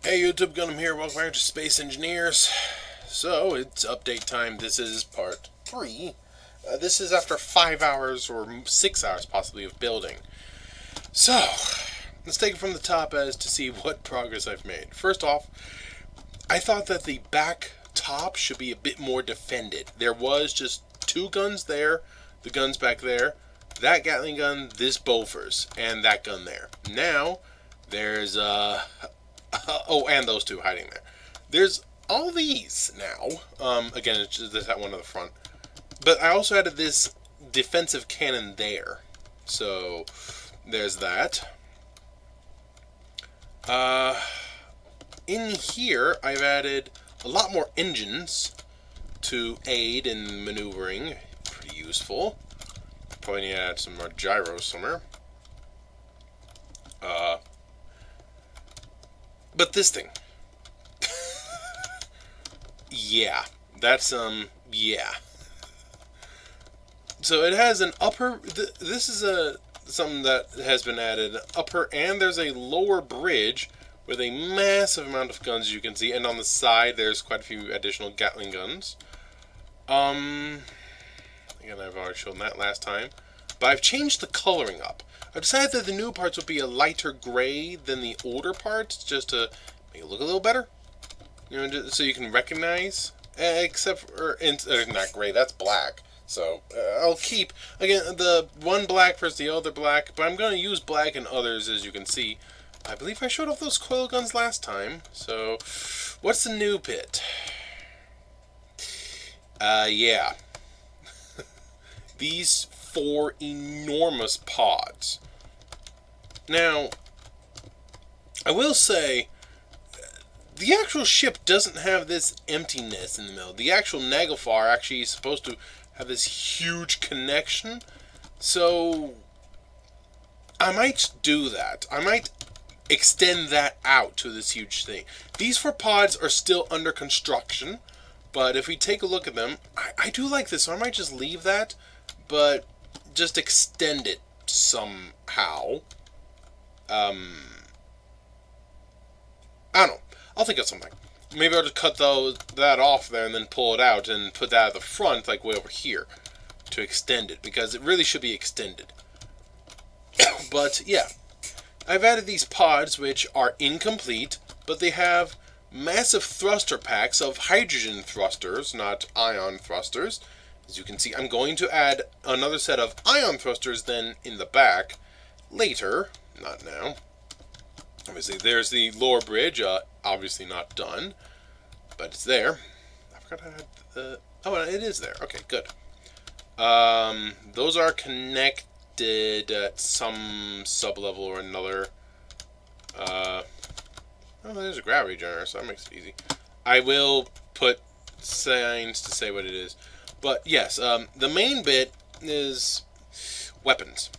Hey YouTube, Gunham here, welcome back to Space Engineers. So, it's update time. This is part 3. This is after 5 hours or 6 hours possibly of building. So, let's take it from the top as to see what progress I've made. First off, I thought that the back top should be a bit more defended. There was just 2 guns there, the guns back there, that Gatling gun, this Bofors, and that gun there. Now, there's oh, and those 2 hiding there. There's all these now. Again, it's just that one on the front. But I also added this defensive cannon there. So, there's that. In here, I've added a lot more engines to aid in maneuvering. Pretty useful. Probably need to add some more gyros somewhere. But this thing. Yeah. That's, yeah. So it has an upper, this is something that has been added, upper, and there's a lower bridge with a massive amount of guns, you can see, and on the side there's quite a few additional Gatling guns. Again, I've already shown that last time. But I've changed the coloring up. I've decided that the new parts would be a lighter gray than the older parts, just to make it look a little better. You know, just so you can recognize. Except for, not gray, that's black. So, I'll keep, again, the one black versus the other black, but I'm going to use black in others, as you can see. I believe I showed off those coil guns last time. So, what's the new bit? Yeah. These 4 enormous pods. Now, I will say, the actual ship doesn't have this emptiness in the middle. The actual Naglfar actually is supposed to have this huge connection. So, I might do that. I might extend that out to this huge thing. These 4 pods are still under construction, but if we take a look at them, I do like this, so I might just leave that, but just extend it somehow. I don't know. I'll think of something. Maybe I'll just cut that off there and then pull it out and put that at the front, like way over here, to extend it, because it really should be extended. But, yeah. I've added these pods, which are incomplete, but they have massive thruster packs of hydrogen thrusters, not ion thrusters. As you can see, I'm going to add another set of ion thrusters then in the back later, not now. Obviously, there's the lower bridge, obviously not done, but it's there. I forgot I had the, oh, it is there. Okay, good. Those are connected at some sub-level or another. Oh, there's a gravity generator, so that makes it easy. I will put signs to say what it is. But, yes, the main bit is weapons.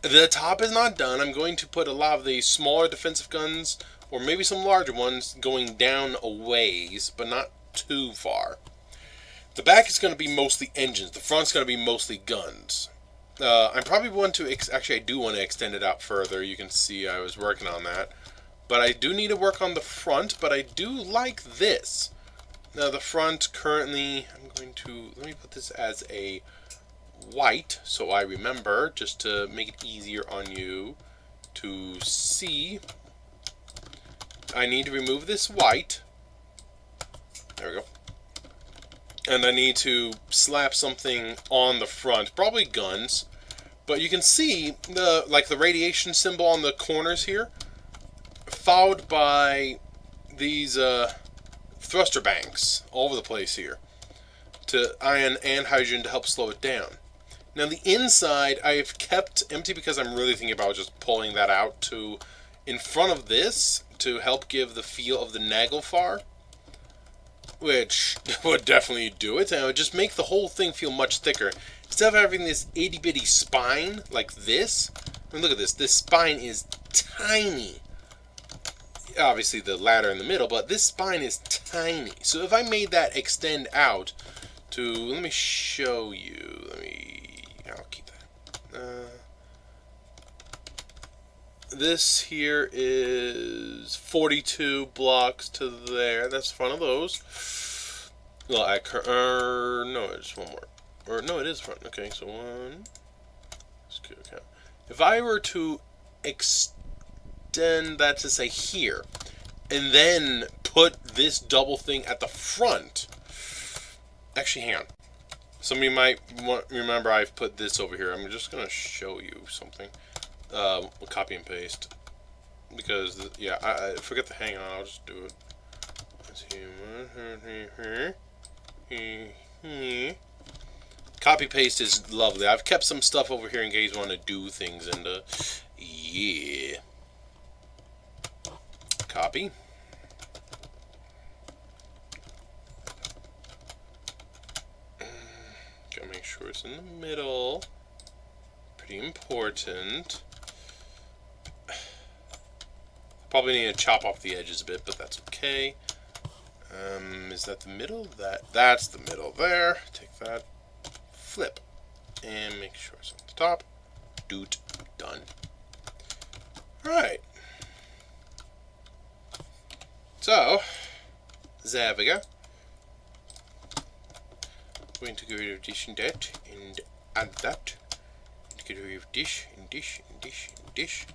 The top is not done. I'm going to put a lot of the smaller defensive guns, or maybe some larger ones, going down a ways, but not too far. The back is going to be mostly engines. The front's going to be mostly guns. I probably want to, actually I do want to extend it out further. You can see I was working on that. But I do need to work on the front, but I do like this. Now the front currently, I'm going to, let me put this as a white, so I remember, just to make it easier on you to see. I need to remove this white. There we go. And I need to slap something on the front, probably guns. But you can see the radiation symbol on the corners here, followed by these thruster banks all over the place here, to ion and hydrogen to help slow it down. Now the inside I've kept empty because I'm really thinking about just pulling that out to in front of this to help give the feel of the Naglfar, which would definitely do it, and it would just make the whole thing feel much thicker. Instead of having this itty-bitty spine like this, I mean, look at this. This spine is tiny. Obviously the ladder in the middle, but this spine is tiny. So if I made that extend out to, let me show you. I'll keep that. this here is 42 blocks to there. That's front of those. Well, no, it's one more. Or no, it is front. Okay, so one. Let's go count. If I were to extend that to say here, and then put this double thing at the front. Actually, hang on. Some of you might remember I've put this over here. I'm just gonna show you something. Copy and paste. Because yeah, I forget to hang on. I'll just do it. Let's see. Copy paste is lovely. I've kept some stuff over here in case you want to do things, and yeah. Copy. Gotta make sure it's in the middle. Pretty important. Probably need to chop off the edges a bit, but that's okay. Is that the middle? That's the middle there. Take that. Flip. And make sure it's on the top. Doot. Done. Alright. So, there we go. Going to get rid of this and that, and add that. Get rid of dish, and dish, and dish, and dish.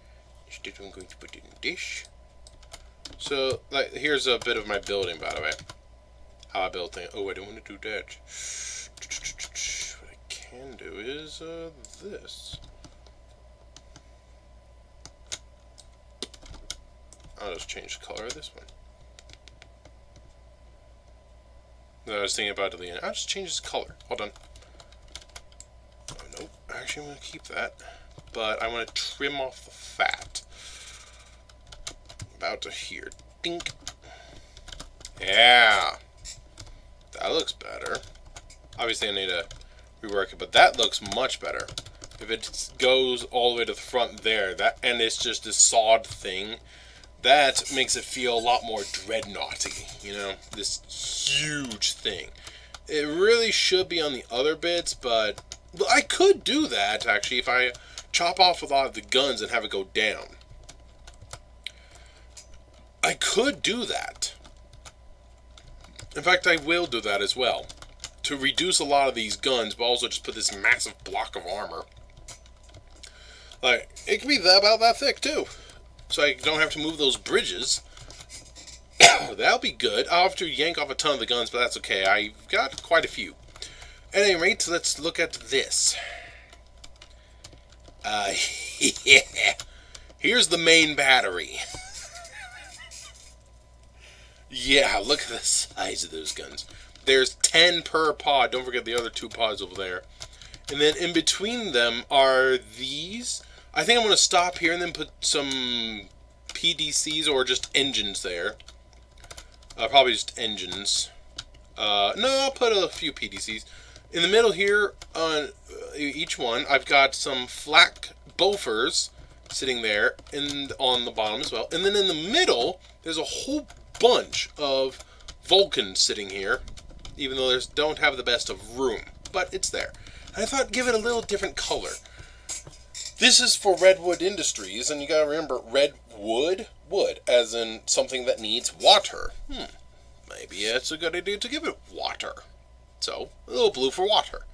Instead, I'm going to put it in dish. So, like, here's a bit of my building, by the way. How I build things. Oh, I don't want to do that. What I can do is this. I'll just change the color of this one. No, I was thinking about deleting it. I'll just change its color. Hold on. Oh, nope. Actually, I'm going to keep that. But I want to trim off the fat. About to here. Dink. Yeah. That looks better. Obviously, I need to rework it, but that looks much better. If it goes all the way to the front there, and it's just a sawed thing, that makes it feel a lot more Dreadnought-y, you know, this huge thing. It really should be on the other bits, but I could do that, actually, if I chop off a lot of the guns and have it go down. I could do that. In fact, I will do that as well. To reduce a lot of these guns, but also just put this massive block of armor. Like, it can be about that thick, too. So I don't have to move those bridges. That'll be good. I'll have to yank off a ton of the guns, but that's okay. I've got quite a few. At any rate, let's look at this. Yeah. Here's the main battery. Yeah, look at the size of those guns. There's 10 per pod. Don't forget the other 2 pods over there. And then in between them are these. I think I'm going to stop here and then put some PDCs or just engines there. Probably just engines. No, I'll put a few PDCs. In the middle here, on each one, I've got some flak Bofors sitting there, and on the bottom as well. And then in the middle, there's a whole bunch of Vulcans sitting here, even though they don't have the best of room. But it's there. And I thought, give it a little different color. This is for Redwood Industries, and you gotta remember, redwood, wood, as in something that needs water. Maybe it's a good idea to give it water. So, a little blue for water.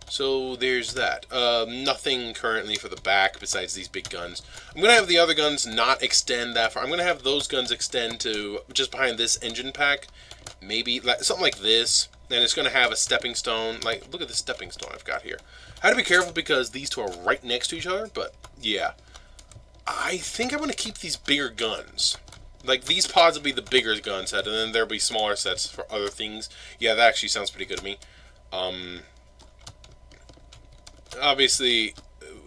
So, there's that. Nothing currently for the back besides these big guns. I'm gonna have the other guns not extend that far. I'm gonna have those guns extend to just behind this engine pack. Maybe, something like this. And it's gonna have a stepping stone. Like, look at the stepping stone I've got here. I had to be careful because these two are right next to each other, but yeah. I think I'm going to keep these bigger guns. Like, these pods will be the bigger gun set, and then there'll be smaller sets for other things. Yeah, that actually sounds pretty good to me. Obviously,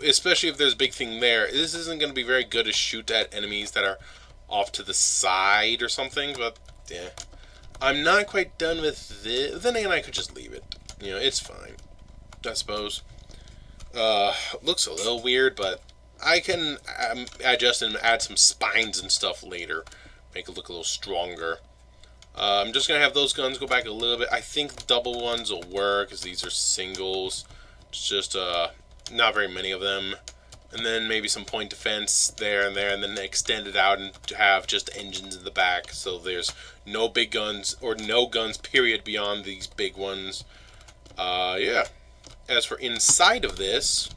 especially if there's a big thing there, this isn't going to be very good to shoot at enemies that are off to the side or something, but yeah. I'm not quite done with this. Then again, I could just leave it. You know, it's fine, I suppose. Looks a little weird, but I can adjust and add some spines and stuff later. Make it look a little stronger. I'm just going to have those guns go back a little bit. I think double ones will work, because these are singles. It's just, not very many of them. and then maybe some point defense there, and then extend it out and have just engines in the back, so there's no big guns, or no guns, period, beyond these big ones. Yeah. As for inside of this,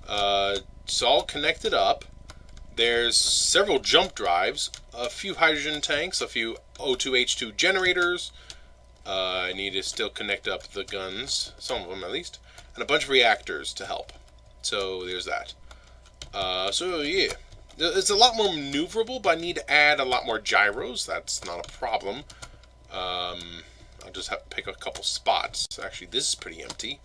it's all connected up. There's several jump drives, a few hydrogen tanks, a few O2H2 generators. I need to still connect up the guns, some of them at least, and a bunch of reactors to help. So there's that. So yeah, it's a lot more maneuverable, but I need to add a lot more gyros. That's not a problem. I'll just have to pick a couple spots. Actually, this is pretty empty.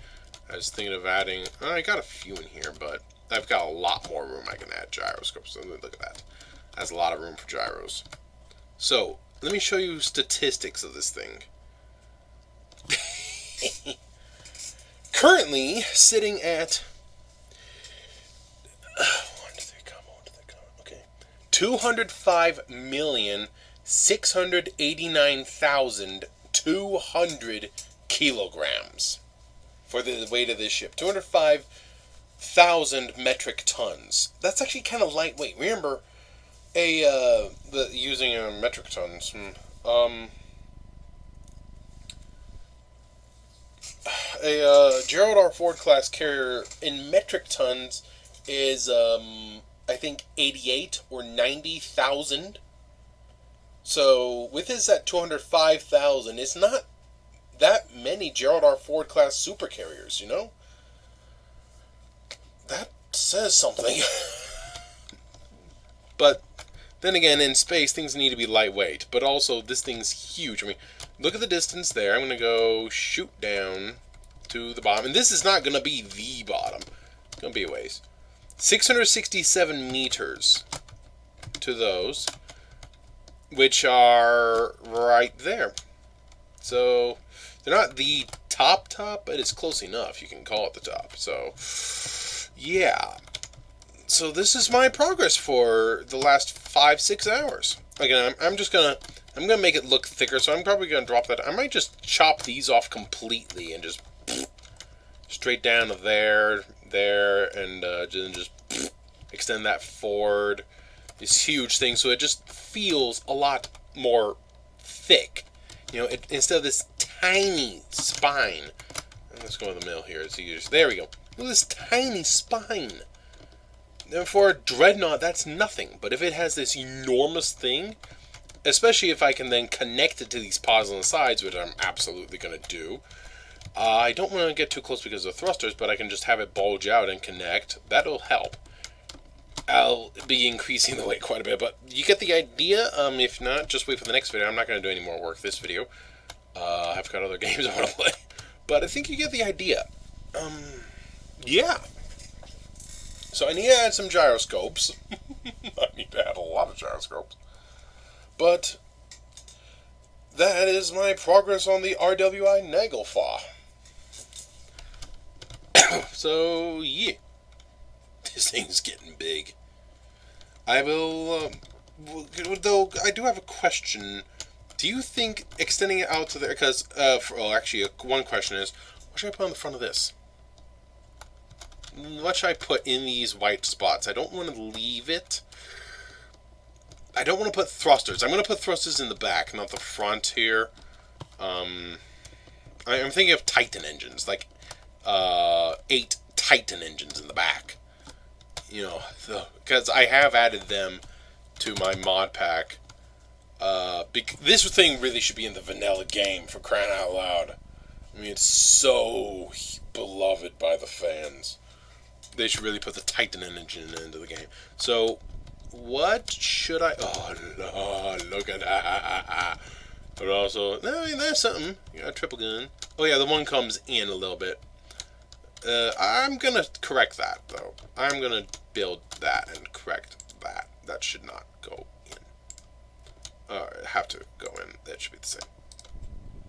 I was thinking of adding... I got a few in here, but I've got a lot more room I can add gyroscopes. So look at that. That's a lot of room for gyros. So, let me show you statistics of this thing. Currently, sitting at... When did they come? Okay. 205,689,200 kilograms. For the weight of this ship. 205,000 metric tons. That's actually kind of lightweight. Remember, using metric tons. A Gerald R. Ford class carrier in metric tons is, I think, 88 or 90,000. So, with this at 205,000, it's not that many Gerald R. Ford class supercarriers, you know? That says something. But then again, in space, things need to be lightweight. But also, this thing's huge. I mean, look at the distance there. I'm going to go shoot down to the bottom. And this is not going to be the bottom. It's going to be a ways. 667 meters to those, which are right there. So... they're not the top, but it's close enough. You can call it the top. So, yeah. So this is my progress for the last 5-6 hours. Again, I'm gonna make it look thicker. So I'm probably gonna drop that. I might just chop these off completely and just straight down to there, and just extend that forward. This huge thing, so it just feels a lot more thick. You know, instead of this tiny spine. Let's go in the middle here. There we go. Look at this tiny spine. And for a Dreadnought, that's nothing. But if it has this enormous thing, especially if I can then connect it to these pods on the sides, which I'm absolutely going to do. I don't want to get too close because of thrusters, but I can just have it bulge out and connect. That'll help. I'll be increasing the weight quite a bit, but you get the idea. If not, just wait for the next video. I'm not going to do any more work this video. I've got other games I want to play. But I think you get the idea. Yeah. So I need to add some gyroscopes. I need to add a lot of gyroscopes. But that is my progress on the RWI Nagelfar. So, yeah. This thing's getting big. I will, though, I do have a question. Do you think extending it out to there, because, actually, one question is, what should I put on the front of this? What should I put in these white spots? I don't want to leave it. I don't want to put thrusters. I'm going to put thrusters in the back, not the front here. I'm thinking of Titan engines, like 8 Titan engines in the back. You know, because I have added them to my mod pack. This thing really should be in the vanilla game, for crying out loud. I mean, it's so beloved by the fans. They should really put the Titan engine into the game. So, what should I... Oh, no, look at that. But also, I mean, there's something. You got a triple gun. Oh, yeah, the one comes in a little bit. I'm going to correct that, though. I'm going to build that and correct that. That should not go in. Have to go in. That should be the same.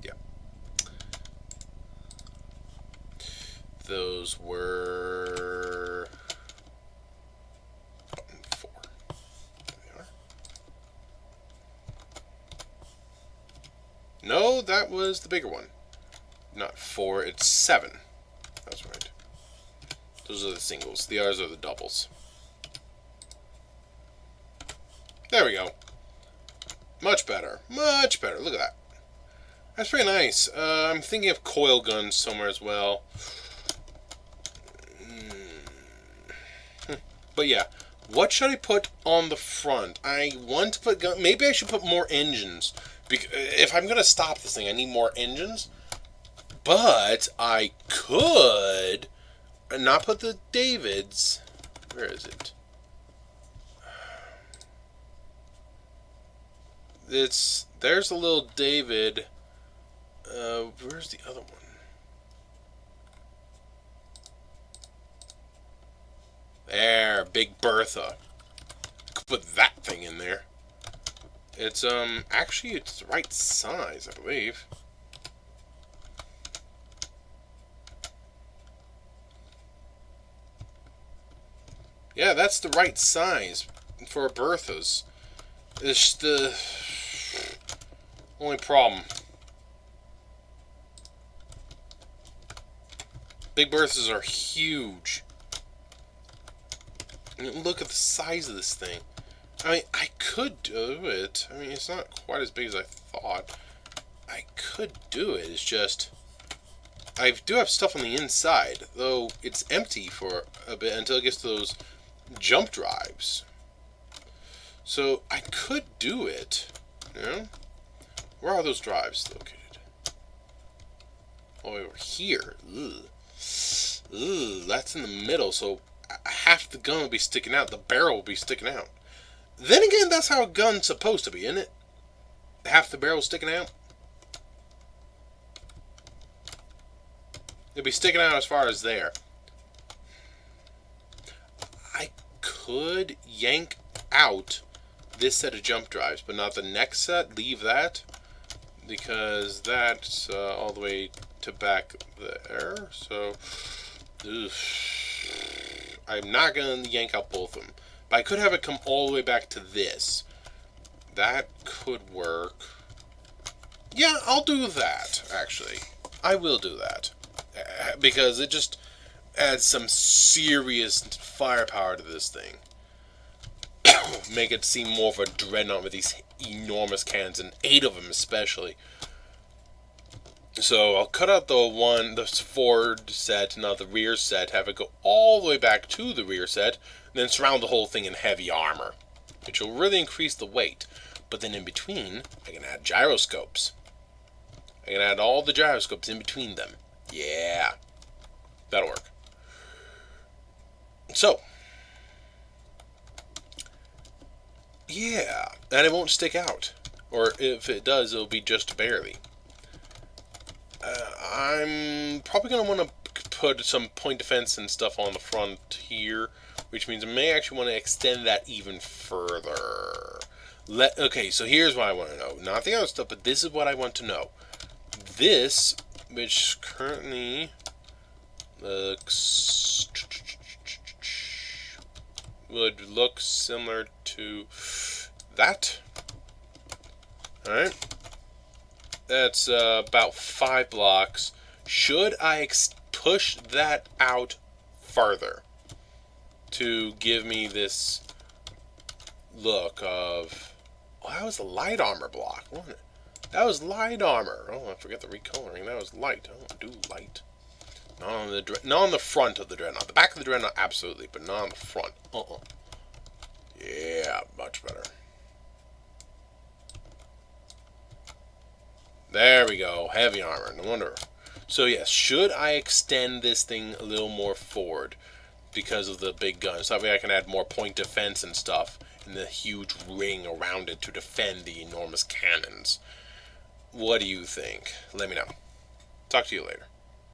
Yeah. Those were... button 4. There they are. No, that was the bigger one. Not 4, it's 7. That's right. Those are the singles. The others are the doubles. There we go. Much better. Much better. Look at that. That's pretty nice. I'm thinking of coil guns somewhere as well. But yeah, what should I put on the front? I want to put gun. Maybe I should put more engines. Because if I'm gonna stop this thing, I need more engines. But I could not put the Davids. Where is it? There's a little David. Where's the other one? There, Big Bertha. Could put that thing in there. It's actually it's the right size, I believe. Yeah, that's the right size for Berthas. It's the only problem. Big Berthas are huge. Look at the size of this thing. I mean, I could do it. I mean, it's not quite as big as I thought. I could do it. It's just I do have stuff on the inside, though it's empty for a bit until it gets to those jump drives. So I could do it. You know? Where are those drives located? Oh, over here. Ugh. Ugh, that's in the middle, so half the gun will be sticking out. The barrel will be sticking out. Then again, that's how a gun's supposed to be, isn't it? Half the barrel sticking out. It'll be sticking out as far as there. I could yank out this set of jump drives, but not the next set. Leave that, because that's all the way to back there. So, I'm not going to yank out both of them. But I could have it come all the way back to this. That could work. Yeah, I'll do that, actually. I will do that. Because it just adds some serious firepower to this thing. Make it seem more of a Dreadnought with these enormous cannons, and 8 of them especially. So I'll cut out the forward set, not the rear set, have it go all the way back to the rear set, and then surround the whole thing in heavy armor, which will really increase the weight. But then in between, I can add gyroscopes. I can add all the gyroscopes in between them. Yeah, that'll work. So, yeah, and it won't stick out. Or if it does, it'll be just barely. I'm probably going to want to put some point defense and stuff on the front here, which means I may actually want to extend that even further. Okay, so here's what I want to know. Not the other stuff, but this is what I want to know. This, which currently looks... would look similar to that. Alright. That's about 5 blocks. Should I push that out farther to give me this look of... Oh, that was a light armor block, wasn't it? That was light armor. Oh, I forget the recoloring. That was light. I don't do light. Not on the front of the Dreadnought. The back of the Dreadnought, absolutely, but not on the front. Yeah, much better. There we go. Heavy armor. No wonder. So yes, should I extend this thing a little more forward because of the big guns? That way I can add more point defense and stuff in the huge ring around it to defend the enormous cannons. What do you think? Let me know. Talk to you later.